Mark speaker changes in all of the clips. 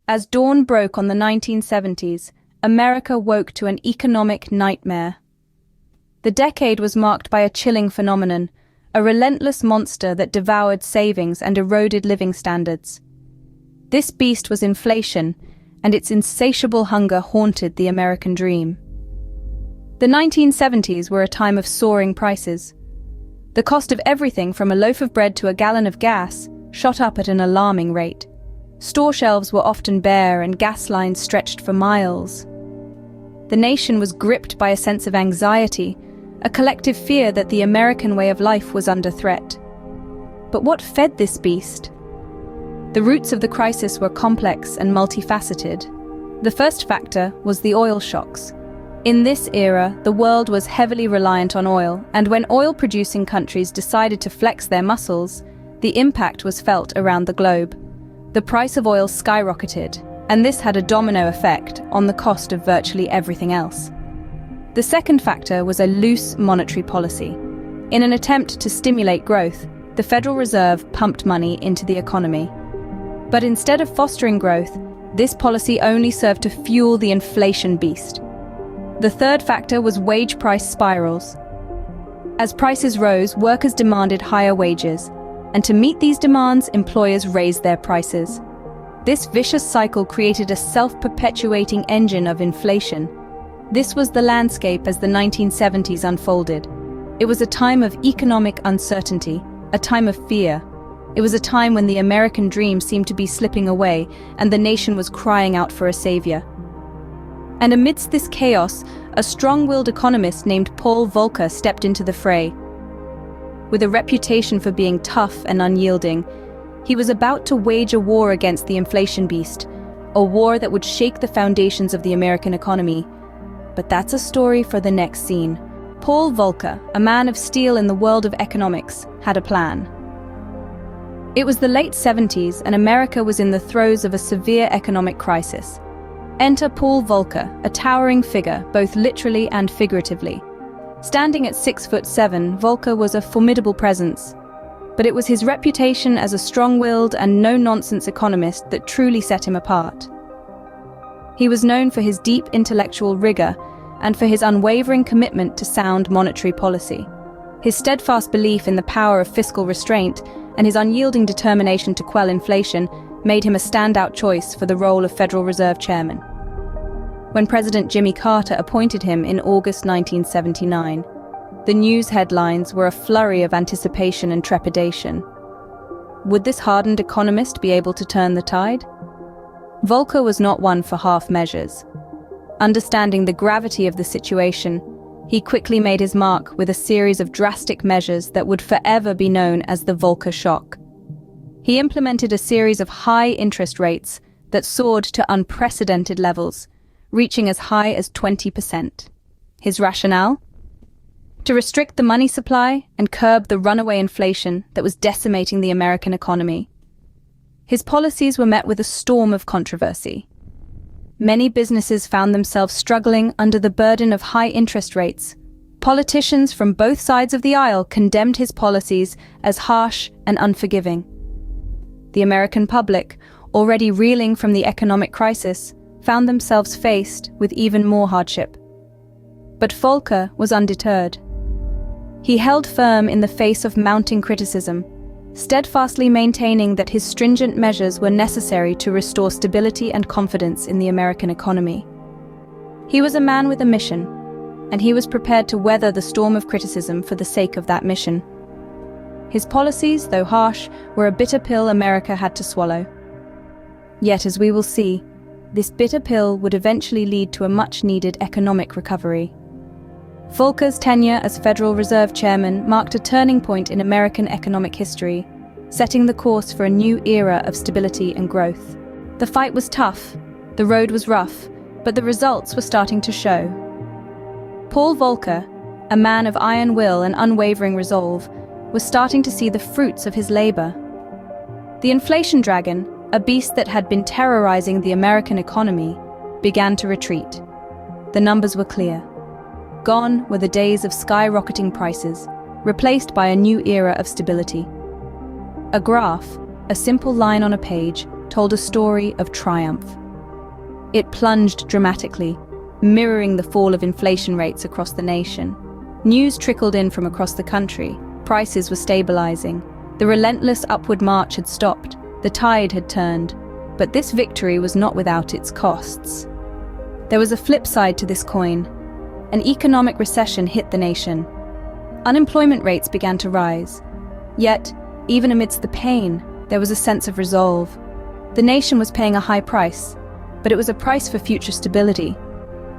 Speaker 1: As dawn broke on the 1970s, America woke to an economic nightmare. The decade was marked by a chilling phenomenon, a relentless monster that devoured savings and eroded living standards. This beast was inflation, and its insatiable hunger haunted the American dream. The 1970s were a time of soaring prices. The cost of everything from a loaf of bread to a gallon of gas shot up at an alarming rate. Store shelves were often bare and gas lines stretched for miles. The nation was gripped by a sense of anxiety, a collective fear that the American way of life was under threat. But what fed this beast? The roots of the crisis were complex and multifaceted. The first factor was the oil shocks. In this era, the world was heavily reliant on oil, and when oil-producing countries decided to flex their muscles, the impact was felt around the globe. The price of oil skyrocketed, and this had a domino effect on the cost of virtually everything else. The second factor was a loose monetary policy. In an attempt to stimulate growth, the Federal Reserve pumped money into the economy. But instead of fostering growth, this policy only served to fuel the inflation beast. The third factor was wage price spirals. As prices rose, workers demanded higher wages, and to meet these demands, employers raised their prices. This vicious cycle created a self-perpetuating engine of inflation. This was the landscape as the 1970s unfolded. It was a time of economic uncertainty, a time of fear. It was a time when the American dream seemed to be slipping away and the nation was crying out for a savior. And amidst this chaos, a strong-willed economist named Paul Volcker stepped into the fray. With a reputation for being tough and unyielding, he was about to wage a war against the inflation beast, a war that would shake the foundations of the American economy. But that's a story for the next scene. Paul Volcker, a man of steel in the world of economics, had a plan. It was the late 70s and America was in the throes of a severe economic crisis. Enter Paul Volcker, a towering figure, both literally and figuratively. Standing at 6'7", Volcker was a formidable presence. But it was his reputation as a strong-willed and no-nonsense economist that truly set him apart. He was known for his deep intellectual rigor and for his unwavering commitment to sound monetary policy. His steadfast belief in the power of fiscal restraint and his unyielding determination to quell inflation made him a standout choice for the role of Federal Reserve Chairman. When President Jimmy Carter appointed him in August 1979, the news headlines were a flurry of anticipation and trepidation. Would this hardened economist be able to turn the tide? Volcker was not one for half measures. Understanding the gravity of the situation, he quickly made his mark with a series of drastic measures that would forever be known as the Volcker shock. He implemented a series of high interest rates that soared to unprecedented levels, reaching as high as 20%. His rationale? To restrict the money supply and curb the runaway inflation that was decimating the American economy. His policies were met with a storm of controversy. Many businesses found themselves struggling under the burden of high interest rates. Politicians from both sides of the aisle condemned his policies as harsh and unforgiving. The American public, already reeling from the economic crisis, found themselves faced with even more hardship. But Volcker was undeterred. He held firm in the face of mounting criticism, steadfastly maintaining that his stringent measures were necessary to restore stability and confidence in the American economy. He was a man with a mission, and he was prepared to weather the storm of criticism for the sake of that mission. His policies, though harsh, were a bitter pill America had to swallow. Yet, as we will see, this bitter pill would eventually lead to a much-needed economic recovery. Volcker's tenure as Federal Reserve Chairman marked a turning point in American economic history, setting the course for a new era of stability and growth. The fight was tough, the road was rough, but the results were starting to show. Paul Volcker, a man of iron will and unwavering resolve, was starting to see the fruits of his labor. The inflation dragon, a beast that had been terrorizing the American economy, began to retreat. The numbers were clear. Gone were the days of skyrocketing prices, replaced by a new era of stability. A graph, a simple line on a page, told a story of triumph. It plunged dramatically, mirroring the fall of inflation rates across the nation. News trickled in from across the country. Prices were stabilizing. The relentless upward march had stopped. The tide had turned. But this victory was not without its costs. There was a flip side to this coin. An economic recession hit the nation. Unemployment rates began to rise. Yet, even amidst the pain, there was a sense of resolve. The nation was paying a high price, but it was a price for future stability.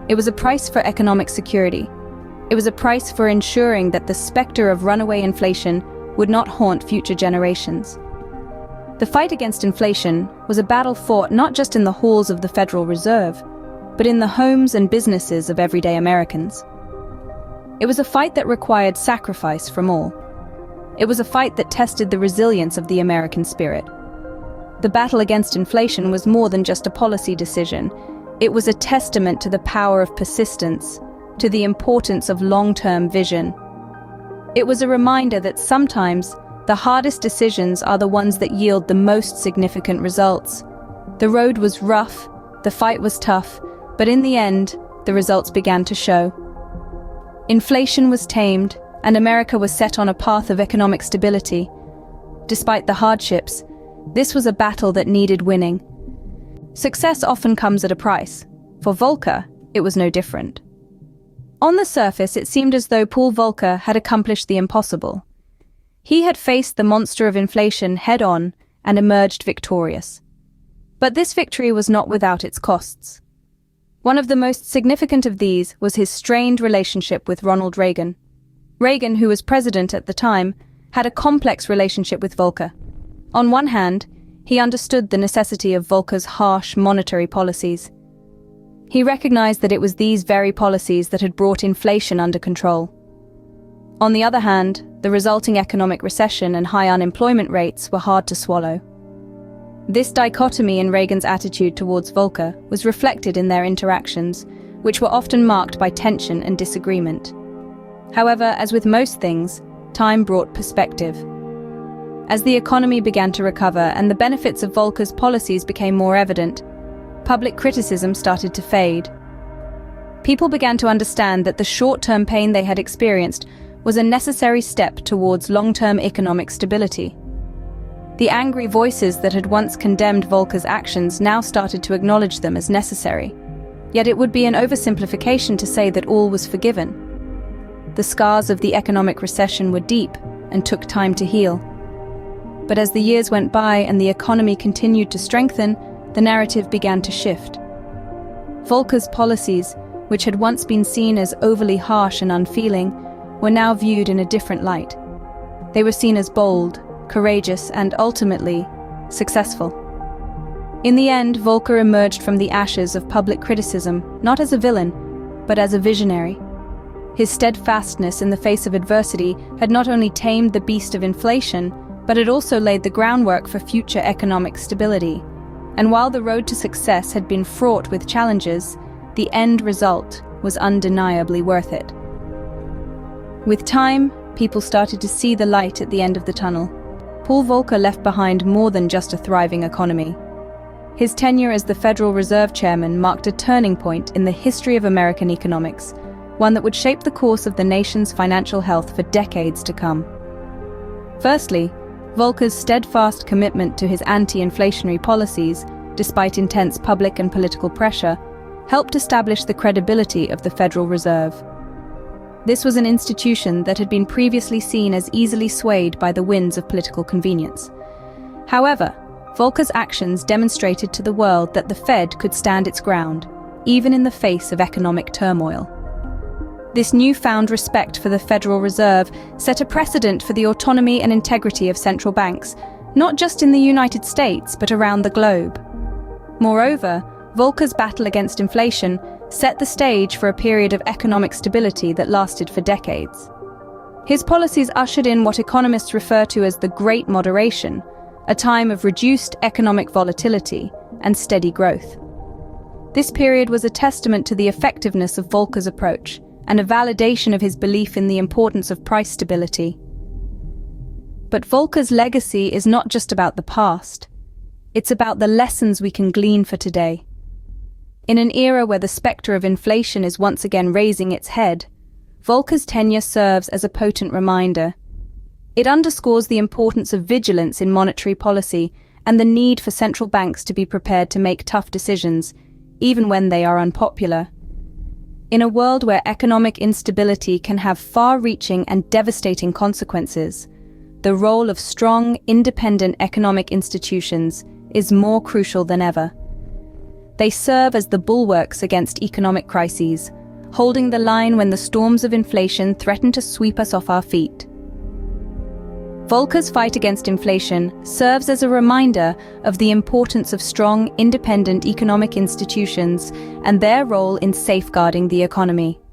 Speaker 1: It was a price for economic security. It was a price for ensuring that the specter of runaway inflation would not haunt future generations. The fight against inflation was a battle fought not just in the halls of the Federal Reserve, but in the homes and businesses of everyday Americans. It was a fight that required sacrifice from all. It was a fight that tested the resilience of the American spirit. The battle against inflation was more than just a policy decision. It was a testament to the power of persistence, to the importance of long-term vision. It was a reminder that sometimes the hardest decisions are the ones that yield the most significant results. The road was rough, the fight was tough, but in the end, the results began to show. Inflation was tamed, and America was set on a path of economic stability. Despite the hardships, this was a battle that needed winning. Success often comes at a price. For Volcker, it was no different. On the surface, it seemed as though Paul Volcker had accomplished the impossible. He had faced the monster of inflation head-on and emerged victorious. But this victory was not without its costs. One of the most significant of these was his strained relationship with Ronald Reagan. Reagan, who was president at the time, had a complex relationship with Volcker. On one hand, he understood the necessity of Volcker's harsh monetary policies. He recognized that it was these very policies that had brought inflation under control. On the other hand, the resulting economic recession and high unemployment rates were hard to swallow. This dichotomy in Reagan's attitude towards Volcker was reflected in their interactions, which were often marked by tension and disagreement. However, as with most things, time brought perspective. As the economy began to recover and the benefits of Volcker's policies became more evident, public criticism started to fade. People began to understand that the short-term pain they had experienced was a necessary step towards long-term economic stability. The angry voices that had once condemned Volcker's actions now started to acknowledge them as necessary. Yet it would be an oversimplification to say that all was forgiven. The scars of the economic recession were deep and took time to heal. But as the years went by and the economy continued to strengthen, the narrative began to shift. Volcker's policies, which had once been seen as overly harsh and unfeeling, were now viewed in a different light. They were seen as bold, courageous, and ultimately, successful. In the end, Volcker emerged from the ashes of public criticism, not as a villain, but as a visionary. His steadfastness in the face of adversity had not only tamed the beast of inflation, but it also laid the groundwork for future economic stability. And while the road to success had been fraught with challenges, the end result was undeniably worth it. With time, people started to see the light at the end of the tunnel. Paul Volcker left behind more than just a thriving economy. His tenure as the Federal Reserve Chairman marked a turning point in the history of American economics, one that would shape the course of the nation's financial health for decades to come. Firstly, Volcker's steadfast commitment to his anti-inflationary policies, despite intense public and political pressure, helped establish the credibility of the Federal Reserve. This was an institution that had been previously seen as easily swayed by the winds of political convenience. However, Volcker's actions demonstrated to the world that the Fed could stand its ground, even in the face of economic turmoil. This newfound respect for the Federal Reserve set a precedent for the autonomy and integrity of central banks, not just in the United States, but around the globe. Moreover, Volcker's battle against inflation set the stage for a period of economic stability that lasted for decades. His policies ushered in what economists refer to as the Great Moderation, a time of reduced economic volatility and steady growth. This period was a testament to the effectiveness of Volcker's approach and a validation of his belief in the importance of price stability. But Volcker's legacy is not just about the past. It's about the lessons we can glean for today. In an era where the spectre of inflation is once again raising its head, Volcker's tenure serves as a potent reminder. It underscores the importance of vigilance in monetary policy and the need for central banks to be prepared to make tough decisions, even when they are unpopular. In a world where economic instability can have far-reaching and devastating consequences, the role of strong, independent economic institutions is more crucial than ever. They serve as the bulwarks against economic crises, holding the line when the storms of inflation threaten to sweep us off our feet. Volcker's fight against inflation serves as a reminder of the importance of strong, independent economic institutions and their role in safeguarding the economy.